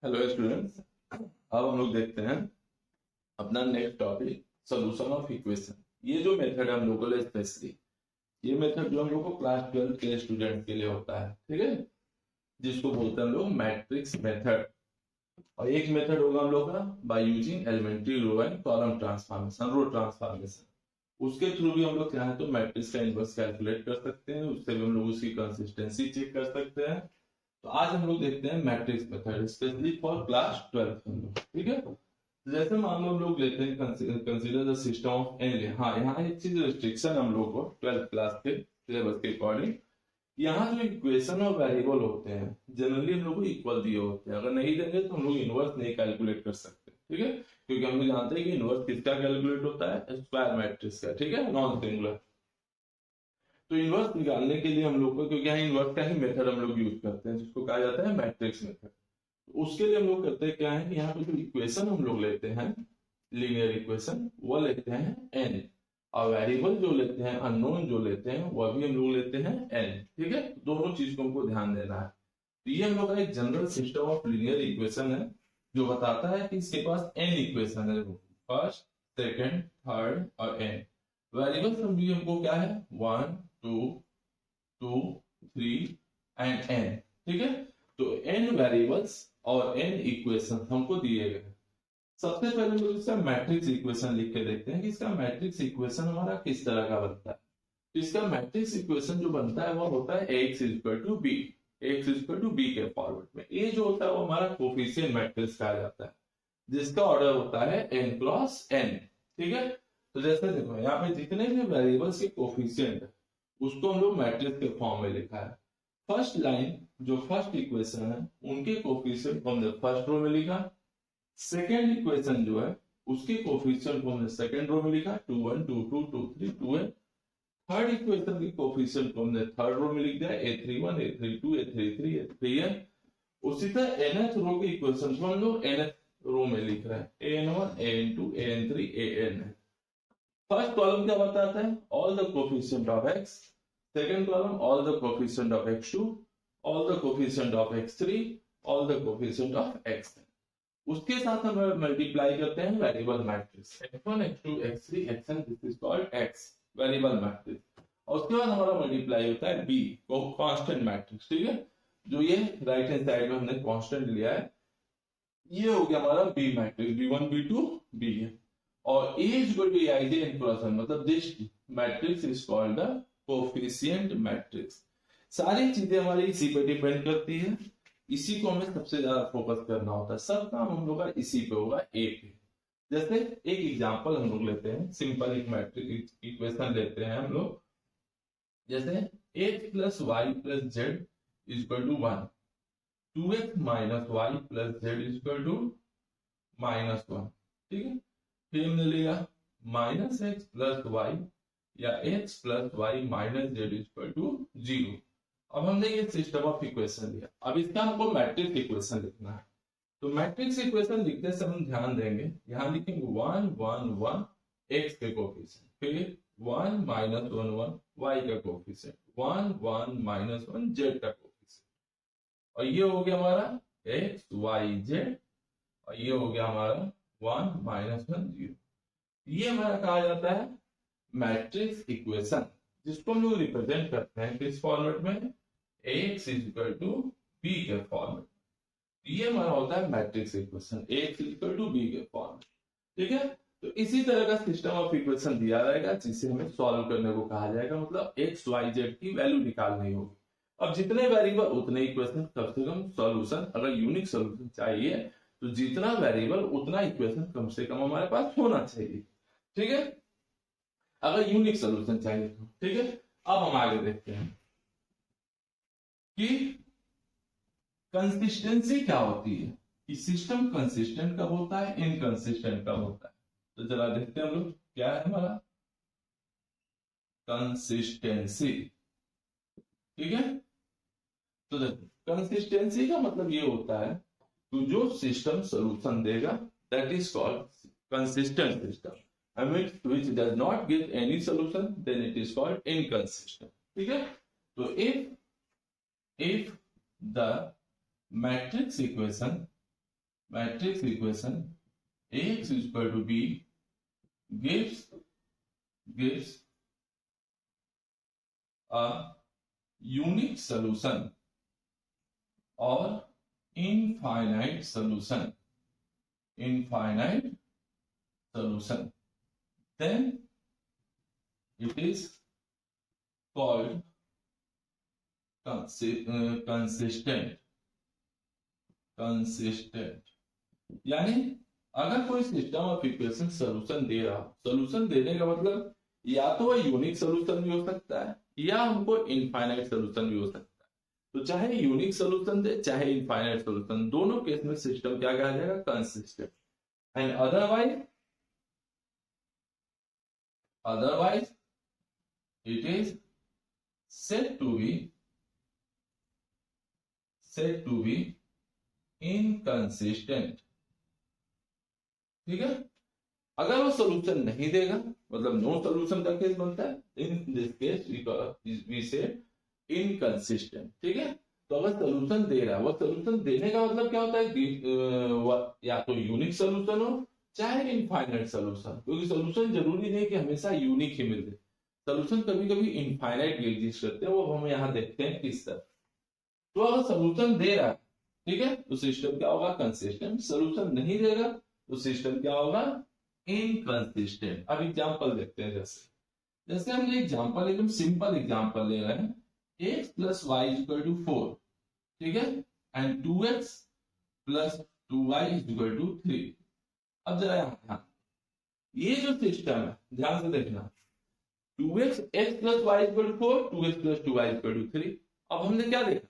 Hello students. अब हम लोग देखते हैं अपना next topic, solution of equation. ये जो मेथड है हम लोग के लिए स्पेशली, ये मेथड जो हम लोग को क्लास 12 के स्टूडेंट के लिए होता है, ठीक है, जिसको बोलते हैं हम लोग मैट्रिक्स मेथड। और एक मेथड होगा हम लोग का by using elementary row and column transformation, row transformation. उसके थ्रू भी हम लोग चाहे तो मैट्रिक्स का इनवर्स कैलकुलेट कर सकते हैं, उससे भी हम लोग उसकी कंसिस्टेंसी चेक कर सकते हैं। तो आज हम लोग देखते हैं matrix method specially for class 12 हम लोग, ठीक है। तो जैसे मान लो हम लोग लेते हैं consider the system of n. हाँ, यहाँ एक चीज रिस्ट्रिक्शन हम लोग को 12th क्लास के सिलेबस के अकॉर्डिंग, यहाँ जो इक्वेशन और वेरिएबल होते हैं जनरली हम लोग को इक्वल दिए होते हैं। अगर नहीं देंगे तो हम लोग इनवर्स नहीं कैलकुलेट कर सकते, ठीक है, क्योंकि हम लोग जानते हैं कि इनवर्स किसका कैलकुलेट होता है, स्क्वायर मैट्रिक्स का, ठीक है, नॉन सिंगुलर। तो इनवर्स निकालने के लिए हम लोग को, क्योंकि यहाँ इनवर्स का ही मेथड हम लोग यूज करते हैं जिसको कहा जाता है मैट्रिक्स मेथड। तो उसके लिए हम लोग करते हैं क्या है कि यहाँ पे जो इक्वेशन हम लोग लेते हैं, लीनियर इक्वेशन, वो लेते हैं एन, और वेरिएबल जो लेते हैं, अननोन जो लेते हैं, वह भी हम लोग लेते हैं एन, ठीक है। दोनों चीज को हमको ध्यान देना है। तो ये हम लोग का एक general system of linear equation है जो बताता है कि इसके पास एन इक्वेशन है, फर्स्ट, सेकंड, थर्ड और एन। वेरिएबल्स भी हमको क्या है, one, two, two, three and n, ठीक है। तो एन वेरिएबल्स और एन इक्वेशन हमको दिए गए। सबसे पहले हम लोग इसका मैट्रिक्स इक्वेशन लिख के देखते हैं कि इसका मैट्रिक्स इक्वेशन हमारा किस तरह का बनता है। तो इसका मैट्रिक्स इक्वेशन जो बनता है वो होता है x equal to b. X equal to b के फॉरवर्ड में ए जो होता है वो हमारा कोफिशिएंट मैट्रिक्स कहा जाता है, जिसका ऑर्डर होता है n क्रॉस n, ठीक है। तो जैसे देखो यहाँ पे जितने भी वेरिएबल्स के कोफिशिएंट है उसको हम लोग मैट्रिक्स के फॉर्म में लिखा है। फर्स्ट लाइन जो फर्स्ट इक्वेशन है उनके कोफिशिएंट को हमने फर्स्ट रो में लिखा। सेकेंड इक्वेशन जो है उसके कोफिशिएंट को हमने सेकेंड रो में लिखा, 2 1 2 2 2 3 2 है। थर्ड इक्वेशन के कोफिशिएंट को हमने थर्ड रो में लिख दिया, a31 a32 a33 a3 है। उसी तरह nth रो के इक्वेशन को हम लोग nth रो में लिख रहे हैं, an1 an2 an3 an। First column क्या बताता है, all the coefficient of x। Second column all the coefficient of x2, all the coefficient of x3, all the coefficient of x। उसके साथ हम मल्टीप्लाई करते हैं variable matrix, x1 x2 x3 xn, this is called x variable matrix. और उसके बाद हमारा multiply होता है b को कांस्टेंट मैट्रिक्स, ठीक है। जो ये राइट हैंड साइड में हमने कांस्टेंट लिया है, ये हो गया हमारा B matrix, b1 b2 b है। और A is equal to aij n cross n, मतलब this matrix is called the coefficient matrix. सारी चीजें हमारी इसी पे डिपेंड करती है, इसी को हमें सबसे ज्यादा फोकस करना होता है, सब काम हम लोग का इसी पे होगा, ए पे। जैसे एक एग्जांपल हम लोग लेते हैं, सिंपल एक मैट्रिक्स इक्वेशन लेते हैं हम लोग, जैसे x plus y plus z is equal to 1, 2x minus y plus z is equal to -1, ठीक है। फिर हमने लिया माइनस एक्स प्लस वाई या x plus y minus z equal to 0। अब हमने ये सिस्टम ऑफ इक्वेशन लिया, अब इसका हमको मैट्रिक्स इक्वेशन लिखना है। तो मैट्रिक्स इक्वेशन लिखते समय हम ध्यान देंगे, यहां लिखेंगे 1 1 1 एक्स के कोफिशिएंट, फिर 1 माइनस 1 1 वाई का कोफिशिएंट, 1 1 माइनस 1 जेड का कोफिशिएंट। और ये हो गया हमारा एक्स वाई जेड, और ये हो गया हमारा 1 माइनस 1 0। ये हमारा कहा जाता है मैट्रिक्स इक्वेशन, जिसको हम लोग रिप्रेजेंट करते हैं किस फॉर्मेट में, x is equal to b के फॉर्मेट। ये हमारा होता है matrix equation, x is equal to b के फॉर्मेट, ठीक है। तो इसी तरह का सिस्टम ऑफ इक्वेशन दिया रहेगा जिसे हमें सॉल्व करने को कहा जाएगा, मतलब एक्स वाई जेड की वैल्यू निकालनी होगी। अब जितने वेरिएबल उतने इक्वेशन, कम से कम सॉल्यूशन, अगर यूनिक सॉल्यूशन चाहिए तो जितना वेरिएबल उतना इक्वेशन कम से कम हमारे पास होना चाहिए, ठीक है, अगर यूनिक सोल्यूशन चाहिए तो, ठीक है। अब हम आगे देखते हैं कि कंसिस्टेंसी क्या होती है, कि सिस्टम कंसिस्टेंट कब होता है, इनकंसिस्टेंट कब होता है। तो चला देखते हैं हम लोग क्या है हमारा कंसिस्टेंसी, ठीक है। तो देखो कंसिस्टेंसी का मतलब ये होता है कि जो सिस्टम सोल्यूशन देगा that is called consistent system, which does not give any solution then it is called inconsistent, ठीक है। तो if the matrix equation matrix equation Ax is equal to B gives a unique solution or infinite solution, then it is called consistent. यानी अगर कोई system of equation solution दे रहा, solution देने का मतलब या तो वह यूनिक सोल्यूशन भी हो सकता है या हमको इनफाइनाइट सोल्यूशन भी हो सकता है। तो चाहे यूनिक सोल्यूशन दे चाहे इनफाइनाइट सोल्यूशन, दोनों केस में सिस्टम क्या कहा जाएगा? Consistent. And otherwise it is said to be inconsistent। ठीक है, अगर वो सोल्यूशन नहीं देगा मतलब नो सोल्यूशन का केस बनता है, इन दिस केस वी से इनकंसिस्टेंट। ठीक है, तो अगर सोल्यूशन दे रहा है, वो सोल्यूशन देने का मतलब क्या होता है? या तो यूनिक सोल्यूशन हो चाहे इनफाइनाइट सोल्यूशन, क्योंकि सोल्यूशन जरूरी नहीं कि हमेशा यूनिक ही मिले, सोल्यूशन कभी कभी इनफाइनाइट भी एग्जिस्ट करते हैं, वो हम यहाँ देखते हैं किस तरह। तो अगर सोल्यूशन दे रहा है, ठीक है, तो सिस्टम क्या होगा? कंसिस्टेंट। सोल्यूशन नहीं देगा तो सिस्टम क्या होगा? इनकंसिस्टेंट। अब एग्जांपल देखते हैं, जैसे हम एग्जांपल एकदम सिंपल एग्जांपल ले रहे हैं, x plus y equal to 4, ठीक है, and 2x plus 2y equal to 3। अब जरा यहाँ ये जो सिस्टम है ध्यान से देखना, 2x x plus y equal to 4, 2x plus 2y equal to 3। अब हमने क्या देखा?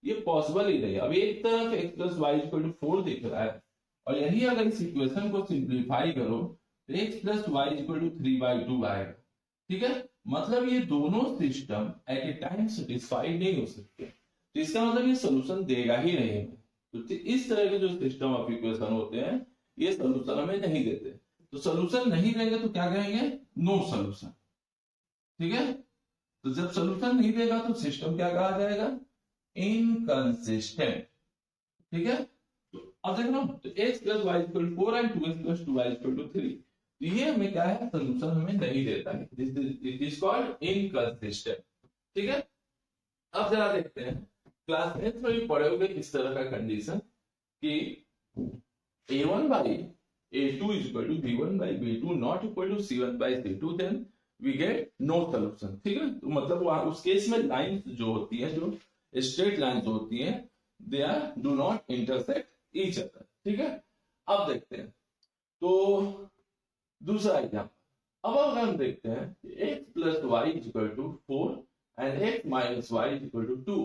ये पॉसिबल ही नहीं। अब एक तरफ x plus y equal to 4 दिख रहा है, और यही अगर इस इक्वेशन को सिंप्लीफाई करो तो x plus y equal to 3/2 आएगा। ठीक है, मतलब ये दोनों system at a time satisfied नहीं हो सकते, तो इसका मतलब ये सोल्यूशन देगा ही नहीं। तो इस तरह के जो सिस्टम ऑफ इक्वेशन होते हैं ये सोल्यूशन हमें नहीं देते। तो सोल्यूशन नहीं देंगे तो क्या कहेंगे? No solution. ठीक है, तो जब सोल्यूशन नहीं देगा तो सिस्टम क्या कहा जाएगा? इनकंसिस्टेंट। ठीक है, अब देख लो, तो x plus y equal to 4 and 2x plus 2y equal to 3, तो ये हमें क्या है? सोल्यूशन हमें नहीं देता है, इट इज कॉल्ड इनकंसिस्टेंट। ठीक है, अब जरा देखते हैं, क्लास 10th में भी पढ़े होंगे इस तरह का कंडीशन कि a1 by a2 is equal to b1 by b2 not equal to c1 by c2, then we get no solution. ठीक है, तो मतलब उस केस में लाइंस जो होती है, जो स्ट्रेट लाइंस होती हैं, they are do not intersect each other. ठीक है, अब देखते हैं, तो दूसरा एग्जाम्पल। अब अगर हम देखते हैं x plus y equal to 4 and x minus y equal to 2।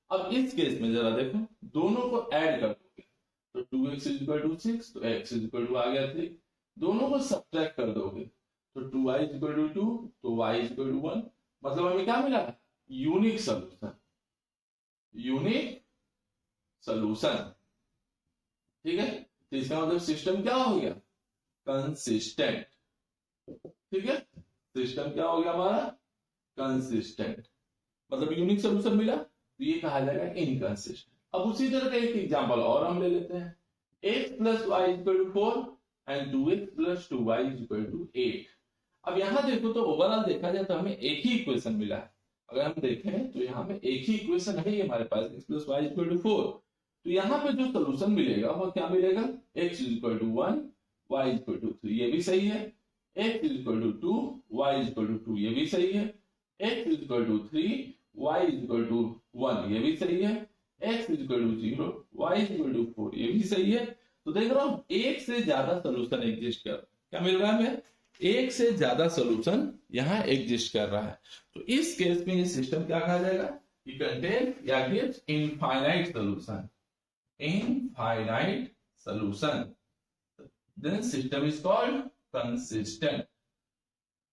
अब इस केस में जरा देखो, दोनों को ऐड कर दोगे तो 2x इक्वल टू 6, तो x इक्वल टू आ गया 3। दोनों को सब्ट्रैक्ट कर दोगे तो 2y इक्वल टू 2, तो y इक्वल टू 1। मतलब हमें क्या मिला? Unique solution, unique solution. ठीक है, तो इसका मतलब सिस्टम क्या हो गया? कंसिस्टेंट। ठीक है, सिस्टम क्या हो गया हमारा? कंसिस्टेंट, मतलब यूनिक सोल्यूशन मिला, तो ये कहा जाएगा इनकंसिस्टेंट। अब उसी तरह का एक एग्जांपल और हम ले लेते हैं, x plus y equal to 4 and 2x plus 2y equal to 8। अब यहां देखो तो ओवरऑल देखा जाए तो हमें एक ही इक्वेशन मिला है। अगर हम देखें तो यहाँ पे एक ही इक्वेशन है ये हमारे पास, x plus y equal to 4। तो यहाँ पे जो सोल्यूशन मिलेगा वो क्या मिलेगा? x equal to 1, y equal to 3, ये भी सही है। x equal to 2, y equal to 2, ये भी सही है। x equal to 3, y equal to 1, ये भी सही है। x equal to 0, y equal to 4, ये भी सही है। तो देख रहा हूं एक से ज्यादा सोल्यूशन एग्जिस्ट कर, क्या मिल रहा है हमें? एक से ज्यादा सोल्यूशन यहाँ एग्जिस्ट कर रहा है। तो इस केस में ये सिस्टम क्या कहा जाएगा? कि कंटेन या gives infinite solution, infinite solution, then system is called consistent.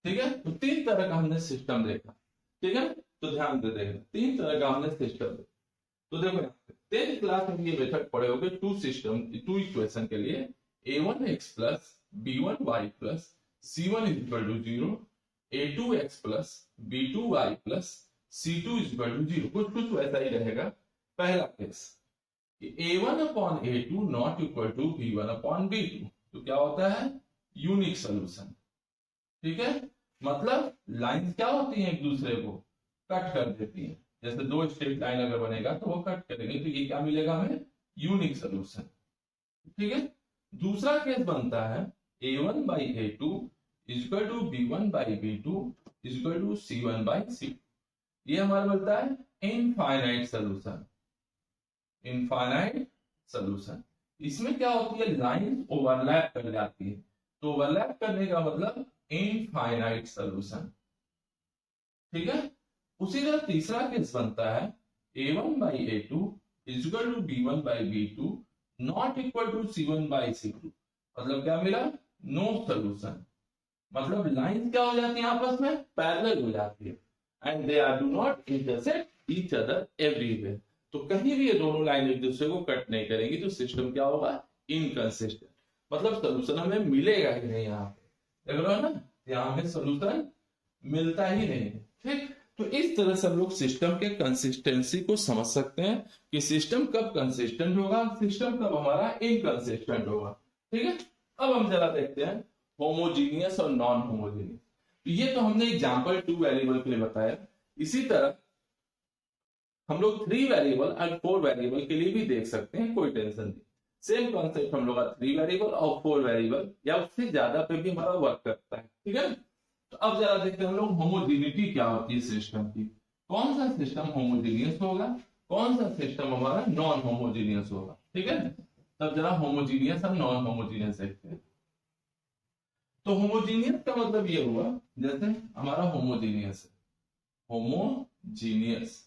ठीक है, तो तीन तरह का हमने सिस्टम देखा। ठीक है, तो ध्यान दे देखना, तीन तरह का हमने सिस्टम देखा। तो देखो 10th क्लास में ये मेथड पढ़े होंगे टू इक्वेशन के लिए, a1x plus b1y plus c1 equal to 0, a2x plus b2y plus c2 equal to 0, कुछ वैसा ही रहेगा। पहला case, a1 upon a2 not equal to b1 upon b2, तो क्या होता है यूनिक सोल्यूशन। ठीक है, मतलब लाइंस क्या होती हैं एक दूसरे को कट कर देती हैं, जैसे दो स्ट्रेट लाइन अगर बनेगा तो वो कट करेंगे, तो ये क्या मिलेगा हमें यूनिक सोल्यूशन। ठीक है, दूसरा केस बनता है a1 by a2 equal to b1 by b2 equal to c1 by c2। ये हमारा बनता है इनफाइनाइट सोल्यूशन। इनफाइनाइट सोल्यूशन, इसमें क्या होती है लाइन ओवरलैप कर जाती है, तो ओवरलैप करने का मतलब इनफाइनाइट सोल्यूशन। ठीक है, उसी तरह तीसरा केस बनता है a1 by a2 equal to b1 by b2 not equal to c1 by c2, मतलब क्या मिला नो सोल्यूशन। मतलब लाइन क्या हो जाती है आपस में पैरेलल हो जाती है and they are do not intersect each other everywhere, तो कहीं भी ये दोनों लाइन एक दूसरे को कट नहीं करेंगी, तो सिस्टम क्या होगा इनकंसिस्टेंट, मतलब सोल्यूशन हमें मिलेगा ही नहीं। यहाँ पे देख रहे हो ना, यहाँ पे सोल्यूशन मिलता ही नहीं। ठीक, तो इस तरह से हम लोग सिस्टम के कंसिस्टेंसी को समझ सकते हैं कि सिस्टम कब कंसिस्टेंट होगा, सिस्टम कब हमारा इनकंसिस्टेंट होगा। ठीक है, अब हम जरा देखते हैं होमोजीनियस और नॉन होमोजीनियस। ये तो हमने एग्जांपल 2 वेरिएबल के लिए बताया, इसी तरह हम लोग 3 वेरिएबल और 4 वेरिएबल के लिए भी देख सकते हैं, कोई टेंशन नहीं। सेम कॉन्सेप्ट हम लोग का 3 वेरिएबल और 4 वेरिएबल या उससे ज्यादा पे भी हमारा वर्क करता है। ठीक है, तो अब जरा देखते हैं हम लोग होमोजीनिटी क्या होती है सिस्टम की, कौन सा सिस्टम होमोजीनियस होगा, कौन सा सिस्टम हमारा नॉन होमोजीनियस होगा। ठीक है, तब जरा होमोजीनियस और नॉन होमोजीनियस देखते हैं। तो होमोजीनियस का मतलब ये हुआ, जैसे हमारा होमोजीनियस है, होमोजीनियस।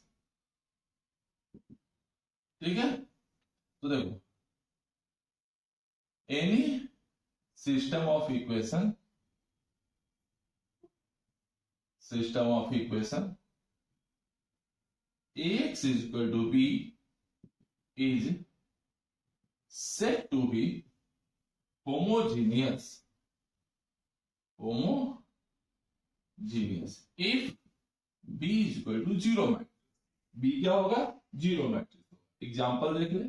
ठीक है, तो देखो any system of equation, system of equation ax is equal to b is said to be homogeneous, homogeneous if b is equal to zero matrix. b क्या होगा जीरो मैट्रिक्स। एग्जांपल देख ले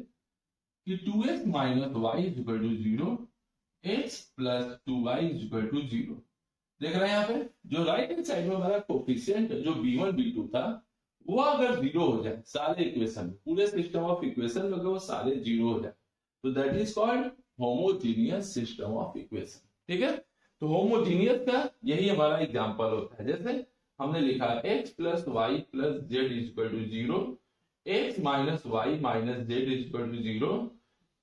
कि 2x minus y is equal to zero, x plus 2y is equal to zero. देख रहे हैं यहाँ पे जो राइट हैंड साइड में हमारा कोफिशिएंट जो b1 b2 था, वो अगर जीरो हो जाए, सारे इक्वेशन पूरे सिस्टम ऑफ इक्वेशन में अगर वो सारे जीरो हो जाए, तो that is called homogeneous system of equation. ठीक है, तो होमोजीनियस का यही हमारा एग्जांपल होता है, जैसे हमने लिखा x plus y plus z is equal to zero, x minus y minus z is equal to zero,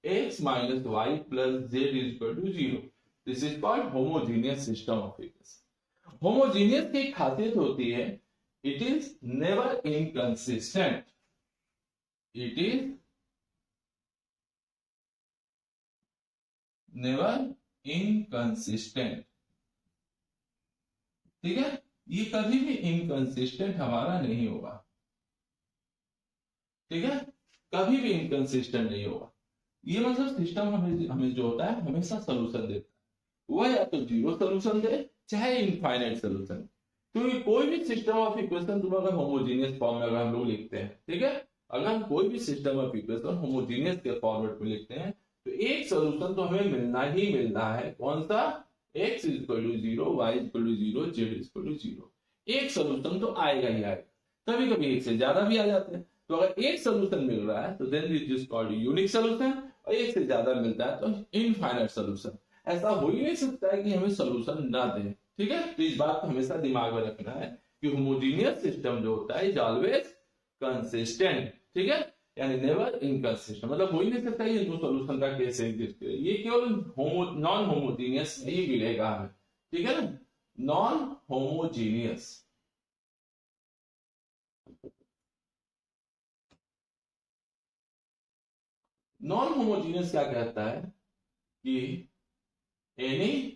x minus y plus z is equal to zero. This is called homogeneous system of equation. Homogeneous की खासियत होती है it is never inconsistent, it is never inconsistent। ठीक है, ये कभी भी inconsistent हमारा नहीं होगा। ठीक है, कभी भी इनकंसिस्टेंट नहीं होगा। ये मतलब सिस्टम हमें जो होता है हमेशा सोल्यूशन देता है, वह या तो जीरो सोल्यूशन दे चाहे इनफाइनाइट सोल्यूशन। क्योंकि कोई भी सिस्टम ऑफ इक्वेशन तुम अगर होमोजीनियस फॉर्म में अगर हम लोग लिखते हैं, ठीक है, अगर हम कोई भी सिस्टम ऑफ इक्वेशन होमोजीनियस के फॉर्मेट में लिखते हैं, तो एक सोल्यूशन तो हमें मिलना ही मिलना है। कौन सा? x is equal to zero, y is equal to zero, z is equal to zero. एक सोल्यूशन तो आएगा ही आएगा। कभी कभी एक से ज्यादा भी आ जाते हैं, तो अगर एक सोल्यूशन मिल रहा है तो then it is called unique solution, और एक से ज्यादा मिलता है तो इनफाइनाइट सोल्यूशन। ऐसा हो ही नहीं सकता है कि हमें सोल्यूशन ना दे। ठीक है, तो इस बात को हमेशा दिमाग में रखना है कि होमोजीनियस सिस्टम जो होता है इज ऑलवेज कंसिस्टेंट। ठीक है, यानी नेवर इनकंसिस्टेंट, मतलब हो ही नहीं सकता ये दो सॉल्यूशन का केस एग्जिस्ट करे। ये केवल नॉन होमोजीनियस ही मिलेगा हमें। ठीक है ना, नॉन होमोजीनियस। नॉन होमोजीनियस क्या कहता है कि any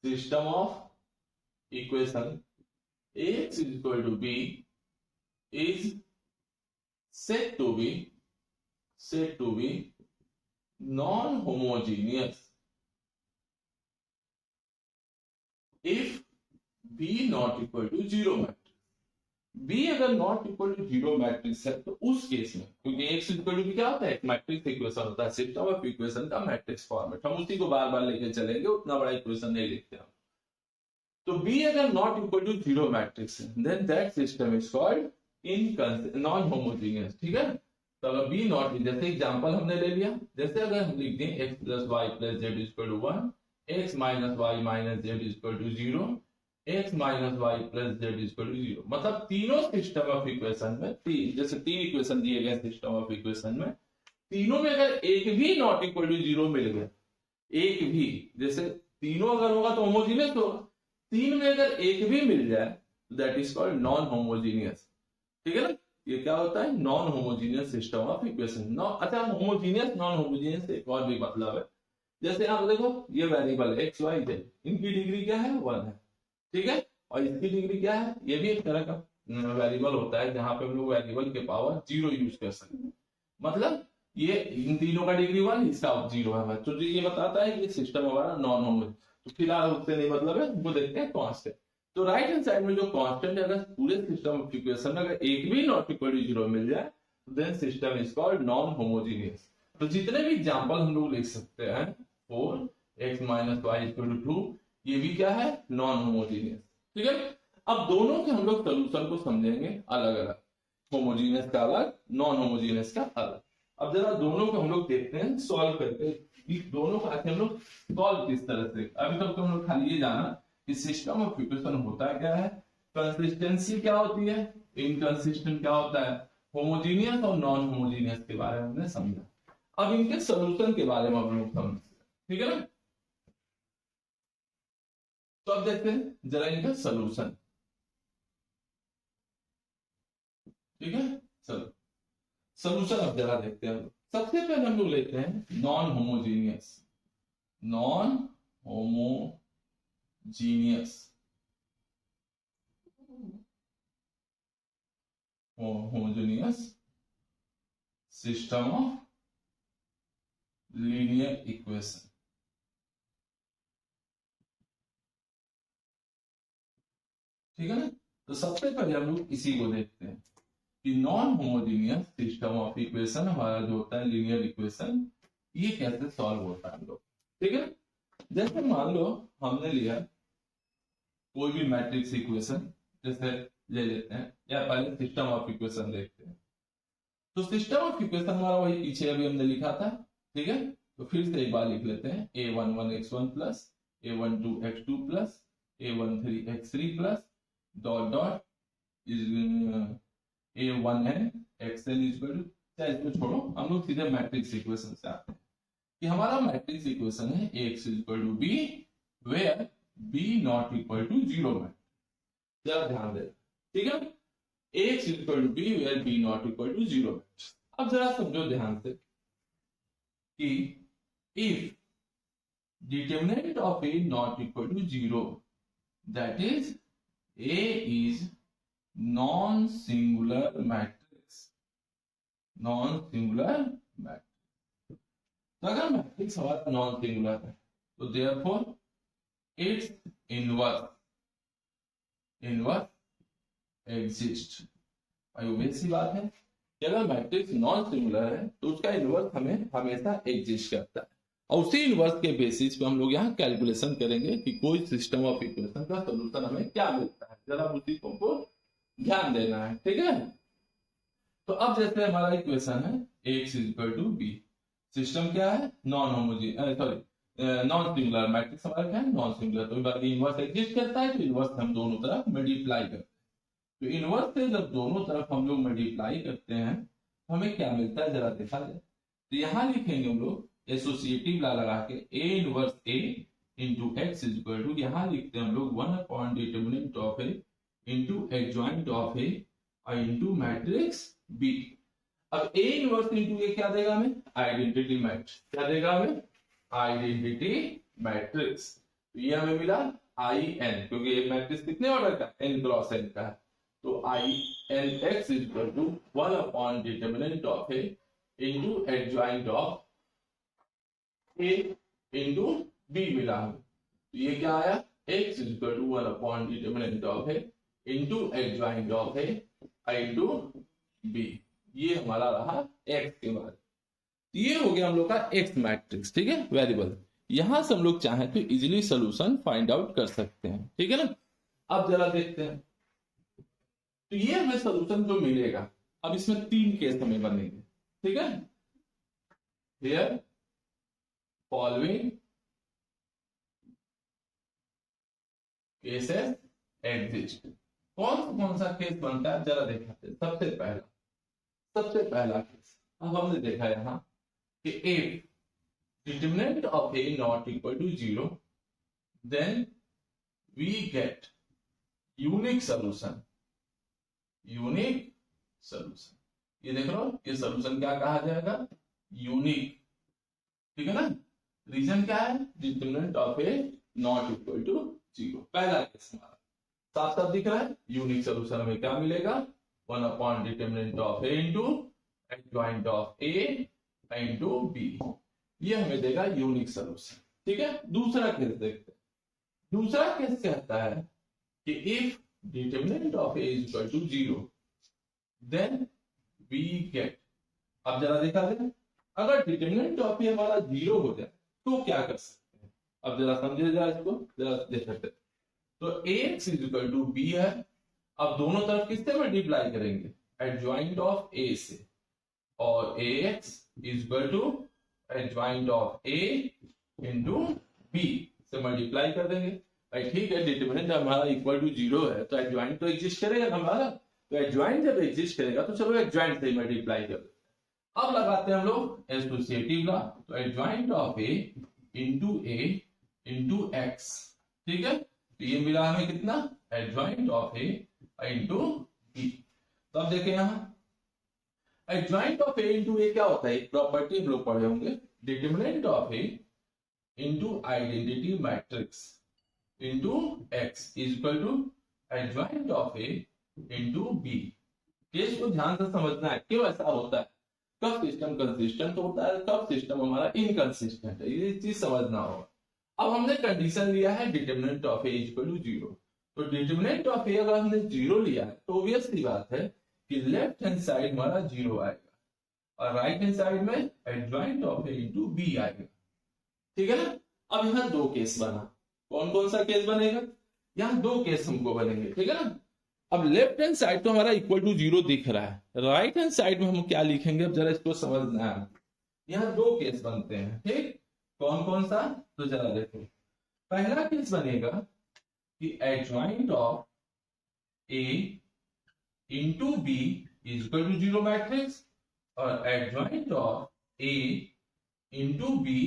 system of equation ax is equal to b is said to be non-homogeneous if b not equal to zero matrix। B अगर not equal to zero matrix है तो उस case में, क्योंकि एक्स इक्वल टू क्या होता है, एक मैट्रिक्स इक्वेशन होता है, सिस्टम ऑफ इक्वेशन का मैट्रिक्स फॉर्मेट, हम उसी को बार बार लेके चलेंगे, उतना बड़ा इक्वेशन नहीं लिखते हम। तो बी अगर not equal to zero matrix है then that system is called non homogeneous, ठीक है। तो अगर बी नॉट, जैसे एग्जांपल हमने ले लिया, जैसे अगर हम लिख दें x plus y plus z equal to 1, x minus y minus z equal to 0, x minus y plus z equal to 0, मतलब तीनों सिस्टम ऑफ इक्वेशन में, जैसे तीन इक्वेशन दिए गए सिस्टम ऑफ इक्वेशन में, तीनों में अगर एक भी नॉट इक्वल टू 0 मिल गया, एक भी, जैसे तीनों अगर होगा तो होमोजीनियस होगा, तीन में अगर एक भी मिल जाए that is called non homogeneous, ठीक है ना। ये क्या होता है, non homogeneous system of equation. अच्छा, होमोजीनियस नॉन होमोजीनियस से एक और भी मतलब है, जैसे आप देखो ये वेरिएबल x y z, इनकी डिग्री क्या है, 1 है, ठीक है, और इसकी डिग्री क्या है, ये भी एक तरह का वेरिएबल होता है जहां पे हम लोग वेरिएबल के पावर 0 यूज कर सकते हैं, मतलब ये इन तीनों का डिग्री 1, इसका 0 है, तो ये बताता है कि सिस्टम हमारा नॉन होमोजीनियस। तो फिलहाल उससे नहीं मतलब है, वो देखते हैं कांस्टेंट। तो राइट हैंड साइड में जो कांस्टेंट है, अगर पूरे सिस्टम ऑफ इक्वेशन में अगर एक भी नॉट इक्वल टू 0 मिल जाए then system is called non homogeneous. तो जितने भी एग्जांपल हम लोग लिख सकते हैं, 4x minus y equal to 2, ये भी क्या है, नॉन होमोजीनियस, ठीक है। अब दोनों के हम लोग सोल्यूशन को समझेंगे अलग अलग, होमोजीनियस का अलग, नॉन होमोजीनियस का अलग। अब जरा दोनों को हम लोग देखते हैं सॉल्व करके, दोनों को आके हम लोग सॉल्व किस तरह से। अभी तक तो हम लोग खाली ये जाना कि सिस्टम ऑफ इक्वेशन होता क्या है, कंसिस्टेंसी क्या होती है, इनकंसिस्टेंट क्या होता है, होमोजीनियस और नॉन होमोजीनियस के बारे में हमने समझा। अब इनके सोल्यूशन के बारे में हम लोग समझते हैं, ठीक है ना। तो अब देखते हैं जरा इनका सोल्यूशन, ठीक है। चलो सोल्यूशन अब जरा देखते हैं। सबसे पहले हम लोग लेते हैं non homogeneous, non homogeneous, homogeneous system of linear equation, ठीक है ना। तो सबसे पहले हम लोग इसी को देखते हैं कि non homogeneous system of equation हमारा जो होता है लीनियर इक्वेशन, ये कैसे सॉल्व होता है हम लोग, ठीक है। जैसे मान लो हमने लिया कोई भी मैट्रिक्स इक्वेशन, जैसे ले लेते हैं, या पहले सिस्टम ऑफ इक्वेशन देखते हैं। तो सिस्टम ऑफ इक्वेशन हमारा वही पीछे अभी हमने लिखा था, ठीक है। तो फिर से एक बार लिख लेते हैं, a11x1 plus a12x2 plus a13x3 plus dot dot a1n xn equal to, चाहे इसको छोड़ो, हम लोग सीधे मैट्रिक्स इक्वेशन से आते हैं कि हमारा मैट्रिक्स इक्वेशन है ax equal to b where b not equal to 0 में, जरा ध्यान दे, ठीक है। ax equal to b where b not equal to 0 में। अब जरा समझो ध्यान से कि if determinant of a not equal to 0, that is a is non-singular matrix, non-singular matrix। तो अगर मैट्रिक्स हमारा नॉन सिंगुलर है तो therefore its inverse exist। obvious सी बात है कि अगर मैट्रिक्स नॉन सिंगुलर है तो उसका इनवर्स हमें हमेशा एग्जिस्ट करता है, और उसी इनवर्स के बेसिस पे हम लोग यहाँ कैलकुलेशन करेंगे कि कोई सिस्टम ऑफ इक्वेशन का सॉल्यूशन हमें क्या मिलता है, जरा उसी को ध्यान देना है, ठीक है। तो अब जैसे हमारा इक्वेशन है x equal to b, system क्या है, non homogeneous, sorry non singular, matrix हमारा क्या है, नॉन सिंगुलर, तो इनवर्स एग्जिस्ट करता है, तो इनवर्स हम दोनों तरफ मल्टीप्लाई करते हैं। तो इनवर्स से जब दोनों तरफ हम लोग मल्टीप्लाई करते हैं तो हमें क्या मिलता है, जरा देखा जाए। तो यहां लिखेंगे हम लोग एसोसिएटिव ला लगा के a inverse a into x equal to, यहां लिखते हैं हम लोग 1 upon determinant of a into adjoint of a और इंटू मैट्रिक्स b। अब a इनवर्स इंटू ये क्या देगा हमें, आइडेंटिटी मैट्रिक्स, क्या देगा हमें, आइडेंटिटी मैट्रिक्स। तो ये हमें मिला in, क्योंकि ये मैट्रिक्स कितने ऑर्डर का, n क्रॉस n का है, तो in x equal to 1 upon determinant of a into adjoint of a into b मिला हमें। तो ये क्या आया, x equal to 1 upon determinant of a into adjoint of a into b, ये हमारा रहा एक्स के बाद। ये हो गया हम लोग का एक्स मैट्रिक्स, ठीक है, वेरिएबल। यहां से हम लोग चाहें तो इजीली सोल्यूशन फाइंड आउट कर सकते हैं, ठीक है ना। अब जरा देखते हैं, तो ये हमें सोल्यूशन जो मिलेगा, अब इसमें 3 केस हमें बनेंगे, ठीक है। Here following cases exist. कौन सा केस बनता है जरा देखते हैं। सबसे पहला केस, अब हमने देखा यहां कि if determinant of a not equal to 0, then we get unique solution। ये देख लो, ये सोल्यूशन क्या कहा जाएगा, यूनिक, ठीक है ना। रीजन क्या है, determinant of A not equal to 0। पहला केस हमारा साफ साफ दिख रहा है, यूनिक सोल्यूशन हमें क्या मिलेगा, 1 upon determinant of A into adjoint of A into b, ये हमें देगा यूनिक सोल्यूशन, ठीक है। दूसरा केस देखते हैं। दूसरा केस कहता है कि if determinant of A is equal to 0, then we get, अब जरा देखा जाए, अगर डिटरमिनेंट ऑफ ए हमारा 0 हो जाए तो क्या कर सकते हैं। अब जरा समझे, जरा इसको जरा देख सकते हैं। तो ax is equal to b है, अब दोनों तरफ किससे मल्टीप्लाई करेंगे, एडजॉइंट ऑफ ए से, और ax is equal to adjoint of a into b से मल्टीप्लाई कर देंगे। भाई ठीक है, डिटरमिनेंट हमारा इक्वल टू 0 है तो एडजॉइंट तो एग्जिस्ट करेगा हमारा, तो एडजॉइंट जब एग्जिस्ट करेगा तो चलो एडजॉइंट से मल्टीप्लाई कर देते हैं। अब लगाते हैं हम लोग एसोसिएटिव लॉ, तो adjoint of a into x, ठीक है। तो ये मिला हमें कितना, adjoint of A into b. तो अब देखें यहां adjoint of A into a क्या होता है, एक प्रॉपर्टी हम लोग पढ़े होंगे, determinant of A into identity matrix into x is equal to adjoint of A into b. Case को ध्यान से समझना है, क्यों ऐसा होता है, कब सिस्टम कंसिस्टेंट होता है, कब सिस्टम हमारा इनकंसिस्टेंट है, ये चीज समझना होगा। अब हमने कंडीशन लिया है determinant of A equal to 0, तो डिटरमिनेंट ऑफ ए अगर हमने 0 लिया है तो ऑब्वियसली बात है कि लेफ्ट हैंड साइड हमारा 0 आएगा और राइट हैंड साइड में adjoint of A into b आएगा, ठीक है ना। अब यहाँ 2 केस बना, कौन सा केस बनेगा, यहाँ 2 केस हमको बनेंगे, ठीक है ना। अब लेफ्ट हैंड साइड तो हमारा इक्वल टू 0 दिख रहा है, राइट हैंड साइड में हम क्या लिखेंगे, अब जरा इसको समझना है। यहाँ 2 केस बनते हैं, ठीक, कौन सा, तो जरा देखो। पहला केस बनेगा कि adjoint of A into B is equal to 0 matrix और adjoint of A into B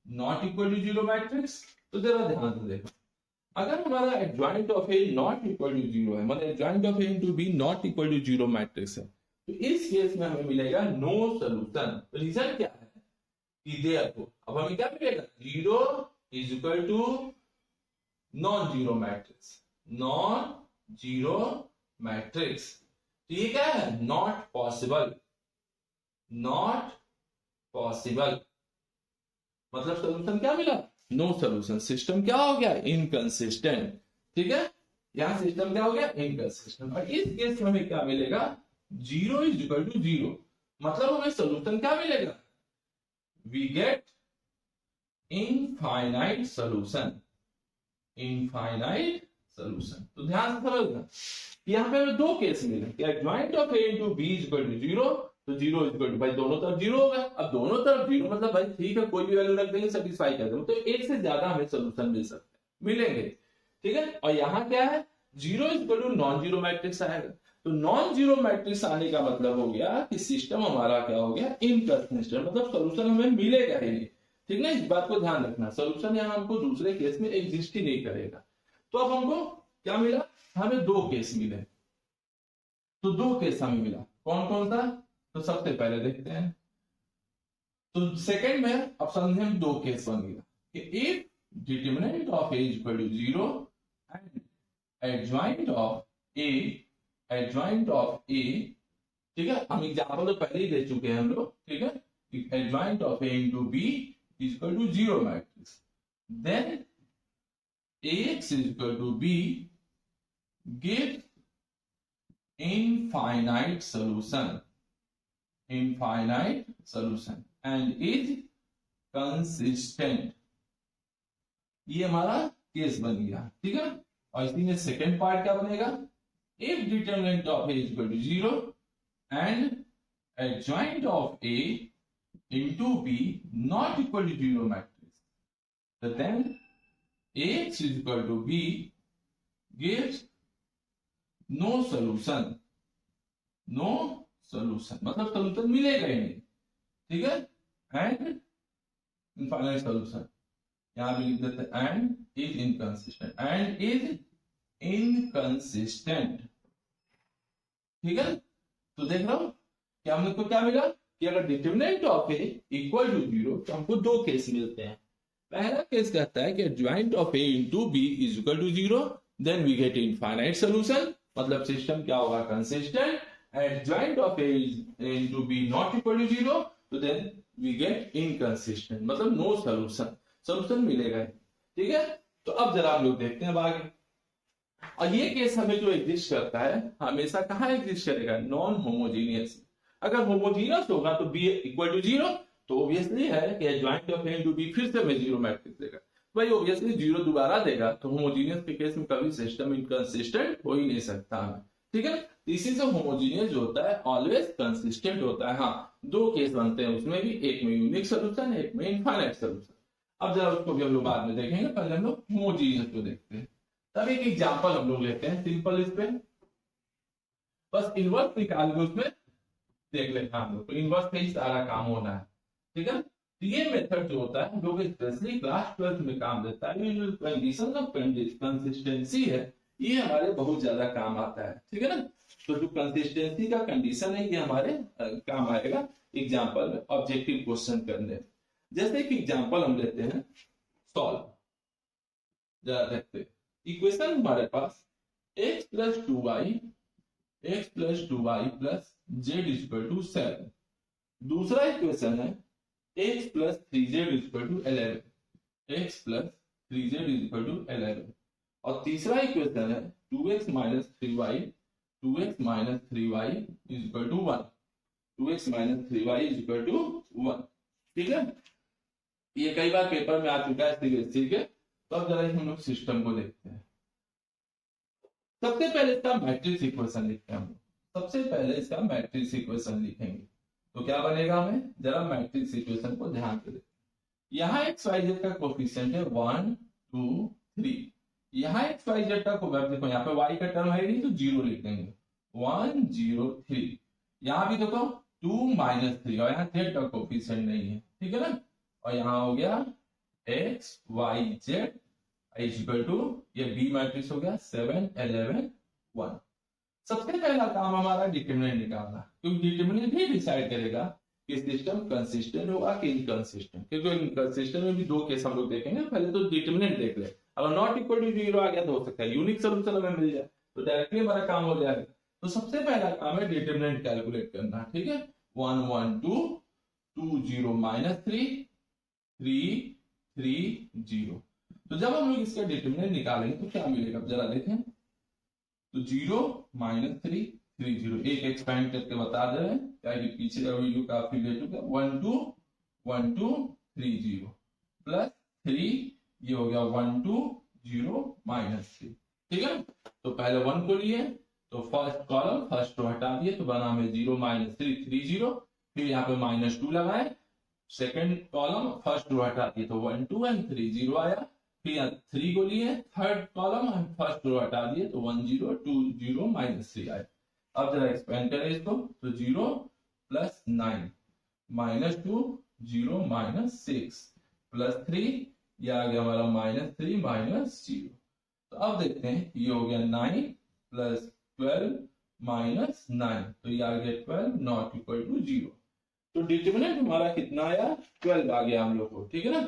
not equal to 0 matrix. तो जरा ध्यान से देखो, अगर हमारा adjoint of A not equal to 0 है, मतलब adjoint of A into B not equal to 0 matrix है, तो इस केस में हमें मिलेगा नो सोल्यूशन। रीजन क्या है, देखो अब हमें क्या मिलेगा, 0 is equal to non zero matrix, तो ये क्या है, नॉट पॉसिबल, मतलब सोल्यूशन क्या मिला, नो सोल्यूशन। सिस्टम क्या हो गया, इनकंसिस्टेंट, ठीक है, यहां सिस्टम क्या हो गया, इनकंसिस्टेंट। और इस केस में हमें क्या मिलेगा, 0 इज इक्वल टू 0, मतलब हमें सोल्यूशन क्या मिलेगा, we get infinite solution। तो ध्यान से समझना, यहां पे हमें 2 केस मिले, adjoint of A into B is equal to 0, तो 0 इज इक्वल टू, भाई दोनों तरफ 0 हो गया। अब दोनों तरफ 0 मतलब भाई ठीक है, कोई भी वैल्यू रख देंगे सेटिस्फाई कर देंगे, तो एक से ज्यादा हमें सोल्यूशन मिल सकते हैं, मिलेंगे, ठीक है। और यहाँ क्या है, 0 is equal to non zero matrix आएगा, तो नॉन जीरो मैट्रिक्स आने का मतलब हो गया कि सिस्टम हमारा क्या हो गया, इनकंसिस्टेंट, मतलब सोल्यूशन हमें मिलेगा ही नहीं, ठीक ना। इस बात को ध्यान रखना, सोल्यूशन यहाँ हमको दूसरे केस में एग्जिस्ट ही नहीं करेगा। तो अब हमको क्या मिला, हमें 2 केस मिले, तो 2 केस हमें मिला, कौन सा, तो सबसे पहले देखते हैं। तो सेकंड में अब समझे हम 2 केस बन गया कि if determinant of A equal to 0 and adjoint of A, ठीक है, हम एग्जांपल तो पहले ही दे चुके हैं हम लोग, ठीक है, adjoint of A into B is equal to 0 matrix, then ax is equal to b, give infinite solution and is consistent। ये हमारा केस बन गया, ठीक है। और इसी में सेकेंड पार्ट क्या बनेगा, if determinant of A is equal to 0 and adjoint of A into B not equal to 0 matrix, so then Ax is equal to B gives no solution मतलब सोल्यूशन मिलेगा ही नहीं, ठीक है। एंड इनफाइनाइट सोल्यूशन, यहां भी लिख देते हैं एंड इज इनकंसिस्टेंट, ठीक है। तो देख रहा हूं कि हम लोग को क्या मिला कि अगर determinant of A equal to 0 तो हमको दो केस मिलते हैं। पहला केस कहता है कि adjoint of A into B is equal to 0, then we get infinite solution, मतलब सिस्टम क्या होगा, consistent. Adjoint of A into B not equal to 0, तो देन वी गेट इनकंसिस्टेंट, मतलब नो सोल्यूशन मिलेगा, ठीक है। तो अब जरा हम लोग देखते हैं आगे। और ये केस हमें जो एग्जिस्ट करता है हमेशा कहाँ एग्जिस्ट करेगा, नॉन होमोजीनियस। अगर होमोजीनियस होगा तो बी इक्वल टू 0, तो ऑब्वियसली है कि adjoint of A into B फिर से हमें 0 मैट्रिक्स देगा, भाई ऑब्वियसली 0 दोबारा देगा, तो होमोजीनियस के केस में कभी सिस्टम इनकंसिस्टेंट हो ही नहीं सकता है, ठीक है। इसी से होमोजीनियस जो होता है ऑलवेज कंसिस्टेंट होता है। हाँ, दो केस बनते हैं उसमें भी, एक में यूनिक सोल्यूशन, एक में इनफाइनाइट सोल्यूशन। अब जरा उसको भी हम लोग बाद में देखेंगे, पहले हम लोग होमोजीनियस को देखते हैं। तब एक एग्जांपल हम लोग लेते हैं सिंपल, इस पे बस इनवर्स निकाल के उसमें देख लेते हैं हम लोग, तो इनवर्स पे ही सारा काम होना है, ठीक है। तो ये मेथड जो होता है, जो कि स्पेशली क्लास 12 में काम देता है, ये जो कंडीशन ऑफ कंसिस्टेंसी है, ये हमारे बहुत ज्यादा काम आता है, ठीक है ना। तो जो कंसिस्टेंसी का कंडीशन है, ये हमारे काम आएगा एग्जांपल में ऑब्जेक्टिव क्वेश्चन करने। जैसे कि एग्जांपल हम लेते हैं सॉल्व, जरा देखते हैं। इक्वेशन हमारे पास x plus 2y plus z equal to 7। दूसरा इक्वेशन है x plus 3z equal to 11। और तीसरा इक्वेशन है 2x minus 3y equal to 1। 2x minus 3y equal to 1, ठीक है। ये कई बार पेपर में आ चुका है, ठीक है। तो अब जरा हम लोग सिस्टम को देखते हैं। सबसे पहले इसका मैट्रिक्स इक्वेशन लिखते हैं हम लोग। सबसे पहले इसका मैट्रिक्स इक्वेशन लिखेंगे, तो क्या बनेगा, हमें जरा मैट्रिक्स इक्वेशन को ध्यान से देखिए। यहाँ एक्स वाई जेड का कोफिशिएंट है 1 2 3। यहाँ एक्स वाई जेड का देखो, यहाँ पे वाई का टर्म है नहीं, तो 0 लिख देंगे, 1 0 3। यहाँ भी देखो 2 माइनस 3, और यहाँ जेड का कोफिशिएंट नहीं है, ठीक है ना। और यहाँ हो गया X Y Z equal to, ये बी मैट्रिक्स हो गया 7 11 1। सबसे पहला काम हमारा डिटरमिनेंट निकालना, क्योंकि डिटरमिनेंट ही डिसाइड करेगा कि सिस्टम कंसिस्टेंट होगा कि इनकंसिस्टेंट। क्योंकि इनकंसिस्टेंट में भी दो केस हम लोग देखेंगे, पहले तो डिटरमिनेंट देख ले। अगर नॉट इक्वल टू 0 आ गया तो हो सकता है यूनिक सोल्यूशन हमें मिल जाए, तो डायरेक्टली हमारा काम हो जाएगा। तो सबसे पहला काम है डिटरमिनेंट कैलकुलेट करना, ठीक है। 1 1 2 2 0 माइनस 3 3 3 0। तो जब हम लोग इसका डिटरमिनेंट निकालेंगे तो क्या मिलेगा, जरा देखें। तो 0 माइनस 3 3 0, एक एक्सपेंड करके बता दे रहे हैं, क्या कि पीछे का वीडियो काफी लेट हो गया। 1 2 1 2 3 0 प्लस 3, ये हो गया 1 2 0 माइनस 3, ठीक है। तो पहले 1 को लिए, तो फर्स्ट कॉलम फर्स्ट रो हटा दिए, तो बना में 0 माइनस 3 3 0। फिर यहाँ पे माइनस 2 लगाए, सेकेंड कॉलम फर्स्ट रो हटा दिए, तो 1 2 एंड 3 0 आया। फिर 3 को लिए, थर्ड कॉलम हम फर्स्ट रो हटा दिए, तो 1 0 2 0 माइनस 3 आया। अब जरा एक्सपेंड करें इसको, तो 0 प्लस 9 माइनस 2 0 माइनस 6 प्लस 3, ये आ गया हमारा माइनस 3 माइनस 0। तो अब देखते हैं, ये हो गया 9 प्लस 12 माइनस 9, तो ये आ गया 12 नॉट इक्वल टू 0। तो डिटरमिनेंट हमारा कितना आया, 12 आ गया हम लोग को, ठीक है ना।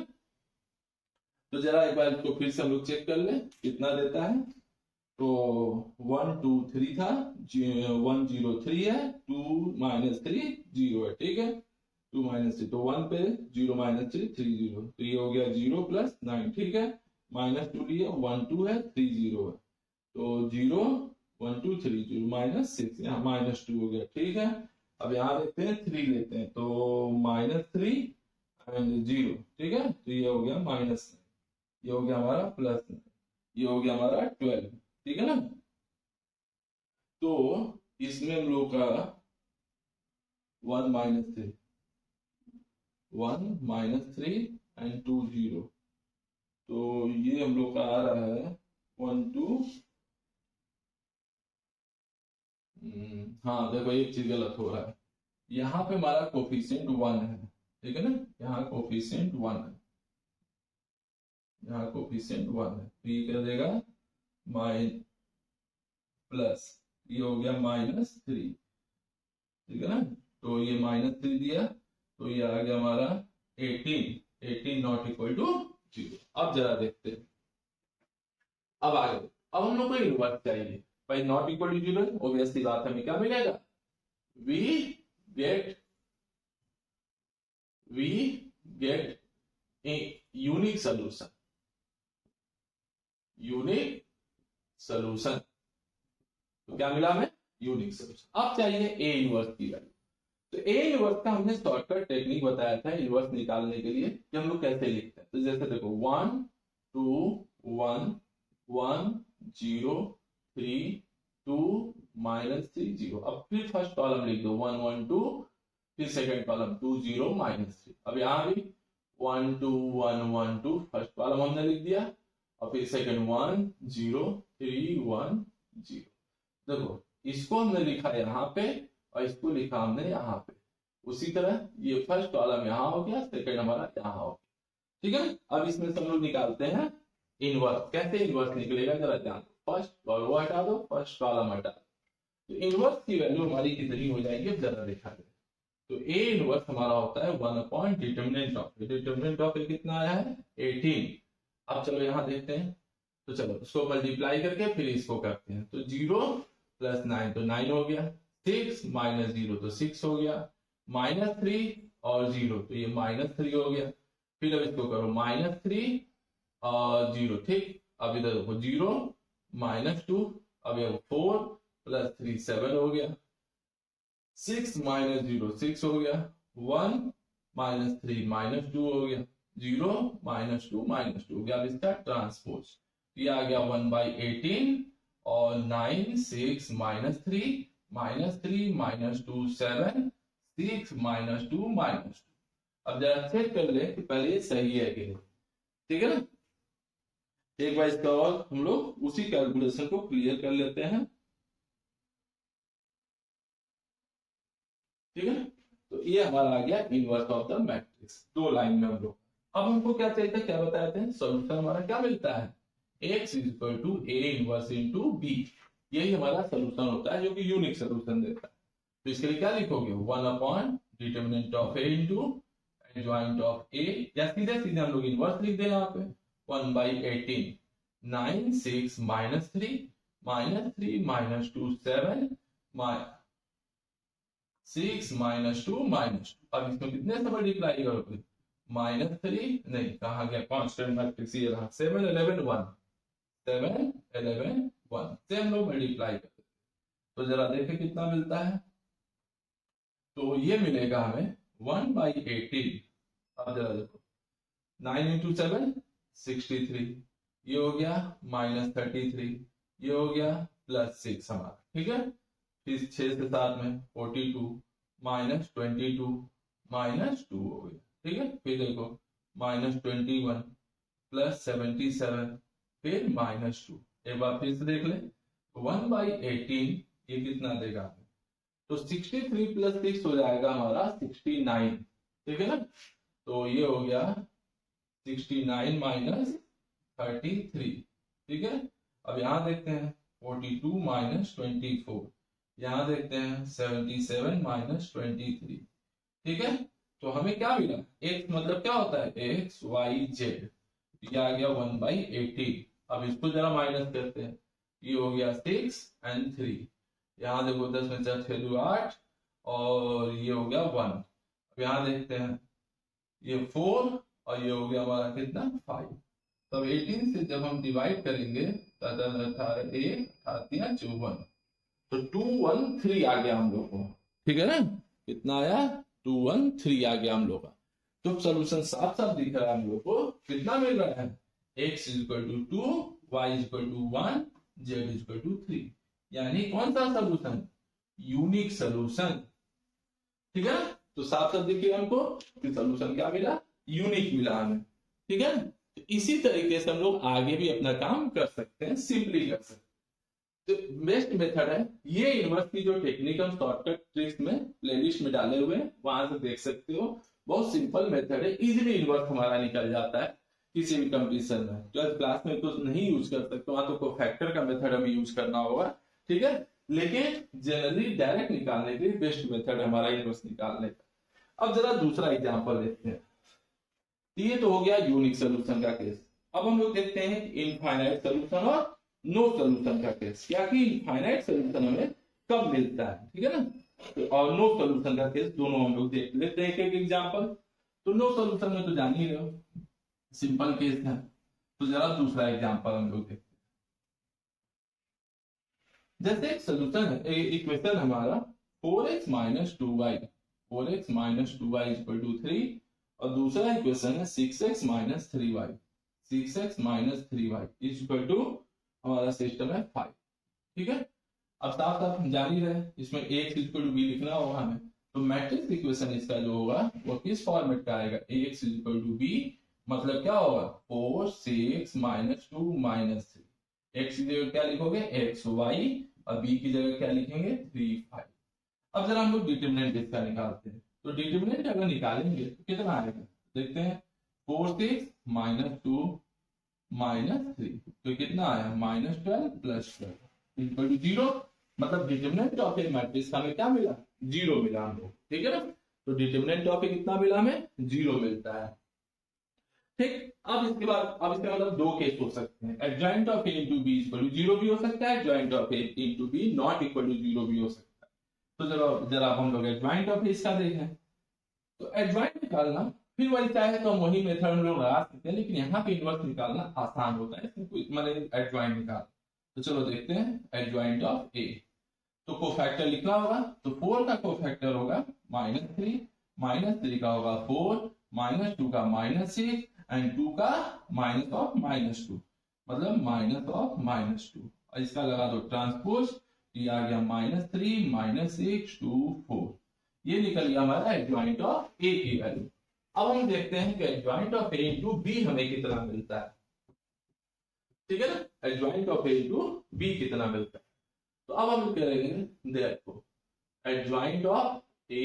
तो जरा एक बार इसको फिर से हम लोग चेक कर ले कितना देता है। तो 1 2 3 था, 1 0 3 है, 2 माइनस 3 0 है, ठीक है। 2 माइनस 3, तो 1 पे 0 माइनस 3 3 0, तो ये हो गया 0 प्लस 9, ठीक है। माइनस 2 लिए, 1 2 है 3 0 है, तो 0 1 2 3 0 माइनस 6, यहाँ -2 हो गया, ठीक है। अब यहाँ देखते हैं 3 लेते हैं, तो -3 एंड 0, ठीक है। तो ये हो गया -9, ये हो गया हमारा +9, ये हो गया हमारा 12, ठीक है ना। तो इसमें हम लोग का 1 -3 एंड 2 0, तो ये हम लोग का आ रहा है 1 2। हाँ देखो एक चीज गलत हो रहा है, यहाँ पे हमारा कोफिशिएंट 1 है, ठीक है ना। यहाँ कोफिशिएंट 1 है, यहाँ कोफिशिएंट 1 है, तो ये क्या देगा प्लस, ये हो गया -3, ठीक है ना। तो ये -3 दिया, तो ये आ गया हमारा 18 नॉट इक्वल टू 0। अब जरा देखते हैं, अब आगे, अब हम लोग को इनवर्स चाहिए भाई। नॉट इक्वल टू 0, ऑब्वियसली बात हमें क्या मिलेगा, we get a unique solution, तो क्या मिला हमें, यूनिक सोल्यूशन। अब चाहिए ए इनवर्स की वैल्यू। तो ए इनवर्स का हमने शॉर्टकट टेक्निक बताया था इनवर्स निकालने के लिए कि हम लोग कैसे लिखते हैं। तो जैसे देखो 1 2 1 1 0 3 2 -3 0। अब फिर फर्स्ट कॉलम लिख दो 1 1 2, फिर सेकंड कॉलम 2 0 -3। अब यहाँ भी 1 2 1 1 2 फर्स्ट कॉलम हमने लिख दिया, और फिर सेकंड 1 0 3 1 0। देखो इसको हमने लिखा यहाँ पे और इसको लिखा हमने यहाँ पे। उसी तरह ये फर्स्ट कॉलम यहाँ हो गया, सेकंड हमारा यहाँ हो गया, ठीक है। अब इसमें से हम लोग निकालते हैं इनवर्स। कैसे इनवर्स निकलेगा जरा ध्यान, फर्स्ट और वो हटा दो, फर्स्ट कॉलम हटा दो, तो इनवर्स की वैल्यू हमारी कितनी हो जाएगी, अब जरा देखा जाए। तो ए इनवर्स हमारा होता है 1 अपॉन डिटर्मिनेंट ऑफ ए कितना आया है 18। अब चलो यहाँ देखते हैं, तो चलो इसको मल्टीप्लाई करके फिर इसको करते हैं। तो 0 + 9 तो 9 हो गया, 6 - 0 तो 6 हो गया, -3 और 0 तो ये -3 हो गया। फिर अब इसको करो -3 और 0, ठीक। अब इधर देखो 0 -2, अब ये 4 + 3 7 हो गया, 6 - 0 6 हो गया, 1 - 3 -2 हो गया, 0 -2 -2 हो गया। अब इसका ट्रांसपोज ये आ गया 1/18 और 9 6 -3 -2 7 6 -2 -2। अब जरा चेक कर ले कि पहले ये सही है कि नहीं, ठीक है ना। एक बार इसका और हम लोग उसी कैलकुलेशन को क्लियर कर लेते हैं, ठीक है। तो ये हमारा आ गया inverse of the matrix, 2 line में हम लोग। अब हमको क्या चाहिए था, क्या बताए थे, सॉल्यूशन हमारा क्या मिलता है, x = a inverse into b। यही हमारा सोल्यूशन होता है जो कि यूनिक सोल्यूशन देता है। तो इसके लिए क्या लिखोगे, 1 upon determinant of a into adjoint of a, या सीधे सीधे हम लोग इनवर्स लिख दें यहाँ पे 1/18 9 6 -3 -2 7 6 -2 -2। अब इसमें कितने से मल्टीप्लाई करोगे, -3 नहीं, कहा गया कांस्टेंट मैट्रिक्स ये रहा, 7 11 1 7 11 1 से हम लोग मल्टीप्लाई करते, तो जरा देखें कितना मिलता है। तो ये मिलेगा हमें 1/18। अब जरा देखो 9 × 7 63, ये हो गया -33, ये हो गया +6 हमारा, ठीक है। फिर 6 से 7 में 42 -22 -2 हो गया, ठीक है। फिर देखो -21 +77 फिर -2। एक बार फिर से देख ले, 1/18 ये कितना देगा, तो 63 + 6 हो जाएगा हमारा 69, ठीक है ना। तो ये हो गया 69 - 33, ठीक है। अब यहाँ देखते हैं 42 - 24, यहाँ देखते हैं 77 - 23, ठीक है। तो हमें क्या मिला, x मतलब क्या होता है x y z, ये आ गया 1/18। अब इसको जरा माइनस करते हैं, ये हो गया 6 और 3, यहाँ देखो 10 में 4 6 2 8 और ये हो गया 1। अब यहाँ देखते हैं ये 4 और ये हो गया हमारा कितना 5। तब 18 से जब हम डिवाइड करेंगे तो 18 1 54, तो 2 1 3 आ गया हम लोग को, ठीक है ना, कितना आया 2 1 3 आ गया हम लोग का। तो सोल्यूशन साफ साफ दिख रहा है हम लोग को, कितना मिल रहा है, x equal to 2, y equal to 1, z equal to 3, यानी कौन सा सोल्यूशन, यूनिक सोल्यूशन, ठीक है ना। तो साफ साफ देखिए हमको कि सोल्यूशन क्या मिला, यूनिक मिला हमें, ठीक है। तो इसी तरीके से हम लोग आगे भी अपना काम कर सकते हैं, सिंपली कर सकते हैं। तो बेस्ट मेथड है ये, इनवर्स की जो टेक्निक हम शॉर्टकट ट्रिक्स में प्लेलिस्ट में डाले हुए हैं, वहां से देख सकते हो। बहुत सिंपल मेथड है, इजीली इनवर्स हमारा निकल जाता है किसी भी कंपटीशन में। 12th क्लास में तो नहीं यूज कर सकते, वहां तो कोफैक्टर का मेथड हमें यूज करना होगा, ठीक है। लेकिन जनरली डायरेक्ट निकालने के लिए बेस्ट मेथड है हमारा इनवर्स निकालने का। अब जरा दूसरा एग्जांपल देखते हैं। ये तो हो गया यूनिक सोल्यूशन का केस। अब हम लोग देखते हैं इनफाइनाइट सोल्यूशन और नो सोल्यूशन का केस। क्या कि इनफाइनाइट सोल्यूशन हमें कब मिलता है, ठीक है ना, तो और नो सोल्यूशन का केस, दोनों हम लोग देख लेते हैं एक एग्जांपल। तो नो सोल्यूशन में तो जान ही रहे हो, सिंपल केस है। तो जरा दूसरा एग्जांपल हम लोग देखते हैं। जैसे एक सोल्यूशन है, इक्वेशन हमारा 4x minus 2y, 4x minus 2y equal to 3, और दूसरा इक्वेशन है 6x minus 3y, 6x minus 3y equal to हमारा सिस्टम है 5, ठीक है। अब साफ साफ हम जान ही रहे, इसमें ax इक्वल टू b लिखना होगा हमें। तो मैट्रिक्स इक्वेशन इसका जो होगा वो किस फॉर्मेट का आएगा, ax इक्वल टू b, मतलब क्या होगा 4 6 माइनस 2 माइनस 3। x की जगह क्या लिखोगे x y, और b की जगह क्या लिखेंगे 3 5। अब जरा हम लोग डिटरमिनेंट इसका निकालते हैं। तो डिटरमिनेंट अगर निकालेंगे तो कितना आएगा, देखते हैं 4 6 माइनस 2 माइनस 3, तो कितना आया माइनस 12 प्लस 12 इक्वल टू 0। मतलब डिटरमिनेंट ऑफ ए मैट्रिक्स हमें क्या मिला, 0 मिला हम लोग, ठीक है ना। तो डिटरमिनेंट ऑफ ए कितना मिला हमें, 0 मिलता है, ठीक। अब इसके बाद, अब इसका मतलब दो केस हो सकते हैं, adjoint of A into B equal to 0 भी हो सकता है, adjoint of A into B not equal to 0 भी हो सकता है। तो जरा जरा हम लोग एडजॉइंट ऑफ इसका देखें। तो एडजॉइंट निकालना फिर वही चाहे तो हम वही मेथड हम लोग लगा सकते हैं, लेकिन यहाँ पे इनवर्स निकालना आसान होता है, इसमें कोई मतलब एडजॉइंट निकाल। तो चलो देखते हैं एडजॉइंट ऑफ ए। तो कोफैक्टर लिखना होगा, तो 4 का कोफैक्टर होगा -3, -3 का होगा 4, -2 का -6, एंड 2 का माइनस ऑफ -2, मतलब माइनस ऑफ -2। और इसका लगा दो ट्रांसपोज, ये आ गया -3 -6 2 4। ये निकल गया हमारा एडजॉइंट ऑफ ए की वैल्यू। अब हम देखते हैं कि adjoint of A into B हमें कितना मिलता है, ठीक है ना, adjoint of A into B कितना मिलता है। तो अब हम करेंगे देखो adjoint of A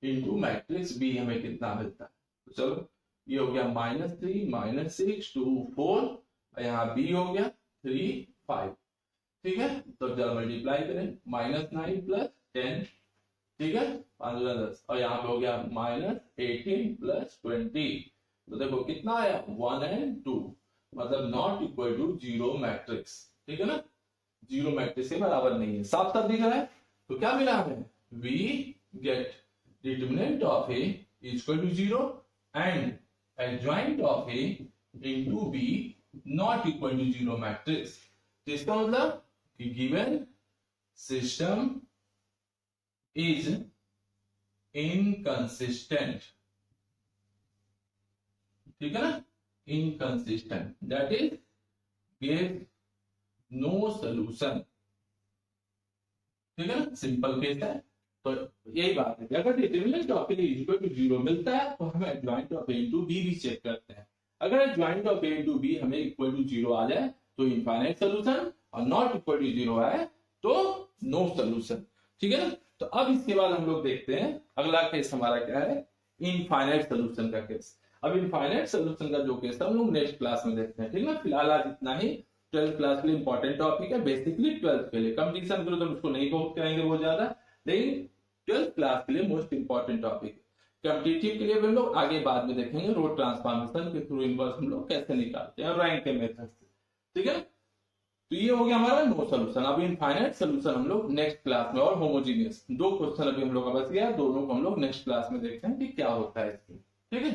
into matrix B हमें कितना मिलता है। तो चलो ये हो गया -3 -6 2 4, और यहाँ बी हो गया 3 5, ठीक है। तो जब मल्टीप्लाई करें -9 प्लस 10, ठीक है, 5 गुना 10, और यहाँ पे हो गया -18 प्लस 20। तो देखो कितना आया 1 and 2, मतलब नॉट इक्वल टू 0 मैट्रिक्स, ठीक है ना, 0 मैट्रिक्स के बराबर नहीं है, साफ साफ दिख रहा है। तो क्या मिला हमें, we get determinant of A equal to 0 and adjoint of A into B not equal to 0 matrix. तो इसका मतलब कि गिवन सिस्टम is inconsistent, ठीक है ना, inconsistent, that is give no solution, ठीक है ना, सिंपल केस है। तो यही बात है, अगर determinant of A equal to 0 मिलता है तो हम adjoint of A into B भी चेक करते हैं। अगर adjoint of A into B हमें इक्वल टू 0 आ जाए तो इनफाइनाइट सोल्यूशन, और नॉट इक्वल टू 0 आए तो नो सोल्यूशन, ठीक है ना। तो अब इसके बाद हम लोग देखते हैं अगला केस हमारा क्या है, इनफाइनाइट सोल्यूशन का केस। अब इनफाइनाइट सोल्यूशन का जो केस है हम लोग नेक्स्ट क्लास में देखते हैं, ठीक है ना। फिलहाल आज इतना ही। 12th क्लास के लिए इंपॉर्टेंट टॉपिक है, बेसिकली 12th के लिए, कंपटीशन के लिए तो उसको नहीं बहुत करेंगे बहुत ज्यादा, लेकिन 12th क्लास के लिए मोस्ट इंपॉर्टेंट टॉपिक है। कॉम्पिटिटिव के लिए भी हम लोग आगे बाद में देखेंगे, रोड ट्रांसफॉर्मेशन के थ्रू इनवर्स हम लोग कैसे निकालते हैं, रैंक के मेथड से, ठीक है। तो ये हो गया हमारा नो सोल्यूशन। अब इनफाइनाइट सोल्यूशन हम लोग नेक्स्ट क्लास में, और होमोजीनियस, दो क्वेश्चन अभी हम लोग का बच गया, दोनों को हम लोग नेक्स्ट क्लास में देखते हैं कि क्या होता है इसमें, ठीक है।